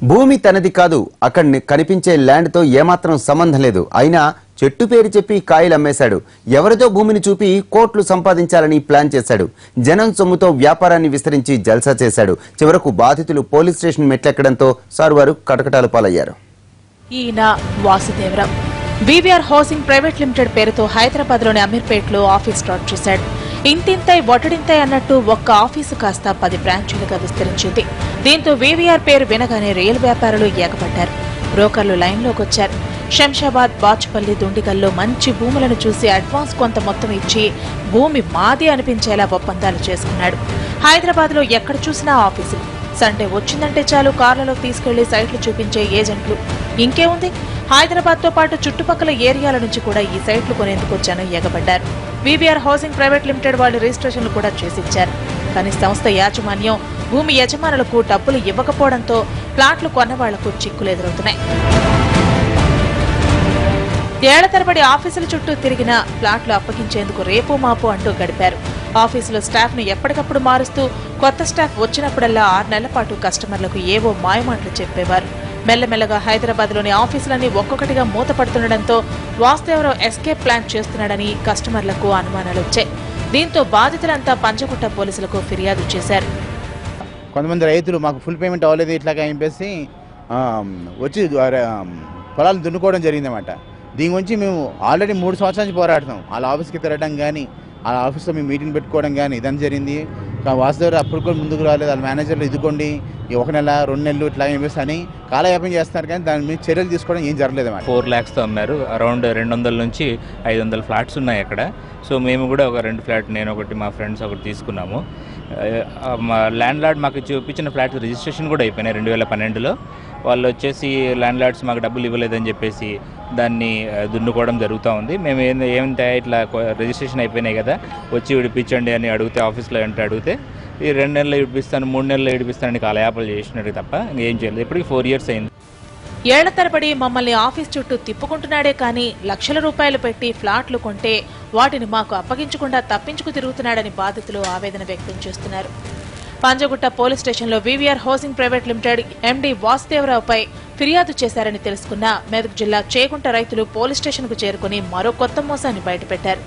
భూమి తనది కాదు, అక్కడ కనిపించే ల్యాండ్ తో ఏమాత్రం సంబంధం లేదు. అయినా చెట్టు పేరు చెప్పి కాయలు అమ్మేశాడు. ఎవరితో భూమిని చూపి కోట్లు సంపాదించాలని ప్లాన్ చేశాడు. జనం సొమ్ముతో వ్యాపారాన్ని విస్తరించి జల్సా చేశాడు. చివరకు బాధితులు పోలీస్ స్టేషన్ మెట్లెక్కడంతో సర్వారు కటకటాల పాలయ్యారు. ఈయన Vasudevarao VVR housing private limited పేరుతో హైదరాబాద్లోని అమీర్పేటలో ఆఫీస్ స్టార్ట్ చేశాడు. ఇంతింతై ఒటడింతై అన్నట్టు ఒక్క ఆఫీసు కాస్త 10 బ్రాంచీలుగా విస్తరించింది. దీంతో వివిఆర్ పేరు వినగానే రియల్ వ్యాపారులు ఏకపడ్డారు. బ్రోకర్లు లైన్లోకి వచ్చారు. శంషాబాద్, బాచుపల్లి, దుండిగల్లో మంచి భూములను చూసి అడ్వాన్స్ కొంత మొత్తం ఇచ్చి భూమి మాది అనిపించేలా ఒప్పందాలు చేసుకున్నాడు. హైదరాబాద్లో ఎక్కడ చూసినా ఆఫీసులు. సండే వచ్చిందంటే చాలు కార్లలో తీసుకెళ్లి సైట్లు చూపించే ఏజెంట్లు. ఇంకేముంది, హైదరాబాద్తో పాటు చుట్టుపక్కల ఏరియాల నుంచి కూడా ఈ సైట్లు కొనేందుకు జనం ఎగబడ్డారు. వివిఆర్ హౌసింగ్ ప్రైవేట్ లిమిటెడ్ వాళ్ళు రిజిస్ట్రేషన్లు కూడా చేసిచ్చారు. కానీ సంస్థ యాజమాన్యం భూమి యజమానులకు డబ్బులు ఇవ్వకపోవడంతో ప్లాట్లు కొన్నవాళ్లకు చిక్కులు ఎదురవుతున్నాయి. ఏళ్ల తరబడి ఆఫీసుల చుట్టూ తిరిగిన ప్లాట్లు అప్పగించేందుకు రేపు మాపు అంటూ గడిపారు. ఆఫీసులో స్టాఫ్ ను ఎప్పటికప్పుడు మారుస్తూ కొత్త స్టాఫ్ వచ్చినప్పుడల్లా 6 నెలల పాటు కస్టమర్లకు ఏవో మాయమాటలు చెప్పేవారు. మెల్లమెల్లగా హైదరాబాద్లోని ఆఫీసులన్నీ ఒక్కొక్కటిగా మూతపడుతుండటంతో వాసుదేవరావు ఎస్కేప్ ప్లాన్ చేస్తున్నాడని కస్టమర్లకు అనుమానాలు వచ్చాయి. దీంతో బాధితులంతా పంజగుట్ట పోలీసులకు ఫిర్యాదు చేశారు. కొంతమంది రైతులు మాకు ఫుల్ పేమెంట్ అవ్వలేదు ఇట్లాగా చెప్పేసి వచ్చి పొలాలు దున్నుకోవడం జరిగిందన్నమాట. దీని గురించి మేము ఆల్రెడీ 3 సంవత్సరాల నుంచి పోరాడుతాం. వాళ్ళ ఆఫీస్కి తిరగడం కానీ, వాళ్ళ ఆఫీస్లో మేము మీటింగ్ పెట్టుకోవడం కానీ ఇదంతా జరిగింది. వాసుదేవరావు అప్పుడు కూడా ముందుకు రాలేదు. వాళ్ళ మేనేజర్లు ఇదిగోండి 1 నెల 2 నెలలు ఇట్లా చెప్పేసి అని కాలయాపన చేస్తున్నారు. కానీ దాని మీద చర్యలు తీసుకోవడం ఏం జరగలేదు అన్నమాట. 4 lakhsతో అమ్మారు. అరౌండ్ 200 నుంచి 500 ఫ్లాట్స్ ఉన్నాయి అక్కడ. సో మేము కూడా ఒక 2 ఫ్లాట్, నేను ఒకటి, మా ఫ్రెండ్స్ ఒకటి తీసుకున్నాము. మా ల్యాండ్ లార్డ్ మాకు చూపించిన ఫ్లాట్ రిజిస్ట్రేషన్ కూడా అయిపోయినాయి 2012లో. వాళ్ళు వచ్చేసి ల్యాండ్ లార్డ్స్ మాకు డబ్బులు ఇవ్వలేదని చెప్పేసి దాన్ని దున్నుకోవడం జరుగుతూ ఉంది. మేము ఏమంటే ఇట్లా రిజిస్ట్రేషన్ అయిపోయినాయి కదా, వచ్చి విడిపించండి అని అడిగితే, ఆఫీస్లో అంటే అడిగితే ఈ 2 నెలలు విడిపిస్తాను, 3 నెలలు విడిపిస్తానని కాలయాపలు చేసినట్టు తప్ప ఏం చేయలేదు. ఇప్పటికి 4 years అయింది. ఏళ్ల తరబడి మమ్మల్ని ఆఫీస్ చుట్టూ తిప్పుకుంటున్నాడే కానీ లక్షల రూపాయలు పెట్టి ఫ్లాట్లు కొంటే వాటిని మాకు అప్పగించకుండా తప్పించుకు తిరుగుతున్నాడని బాధితులు ఆవేదన వ్యక్తం చేస్తున్నారు. పంజగుట్ట పోలీస్ స్టేషన్లో VVR housing private limited MD వాసుదేవరావుపై ఫిర్యాదు చేశారని తెలుసుకున్న మెదక్ జిల్లా చేగుంట రైతులు పోలీస్ స్టేషన్కు చేరుకుని మరో కొత్త మోసాన్ని బయటపెట్టారు.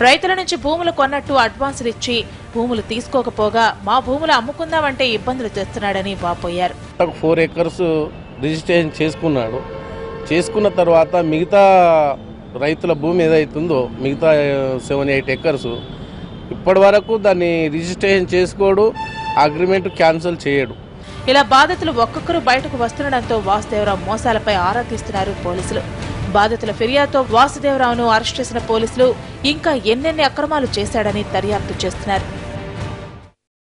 రైతుల నుంచి భూములు కొన్నట్టు అడ్వాన్సులు ఇచ్చి భూములు తీసుకోకపోగా మా భూములు అమ్ముకుందామంటే ఇబ్బందులు తెస్తున్నాడని వాపోయారు. 4 acres రిజిస్ట్రేషన్ చేసుకున్నాడు. చేసుకున్న తర్వాత మిగతా రైతుల భూమి ఏదైతుందో మిగతా 7-8 acres ఇప్పటి వరకు దాన్ని రిజిస్ట్రేషన్ చేసుకోడు, అగ్రిమెంట్ క్యాన్సిల్ చేయడు. ఇలా బాధితులు ఒక్కొక్కరు బయటకు వస్తుండటంతో వాసుదేవరావు మోసాలపై ఆరా తీస్తున్నారు పోలీసులు. బాధితుల ఫిర్యాదుతో వాసుదేవరావును అరెస్ట్ చేసిన పోలీసులు ఇంకా ఎన్నెన్ని అక్రమాలు చేశాడని దర్యాప్తు చేస్తున్నారు.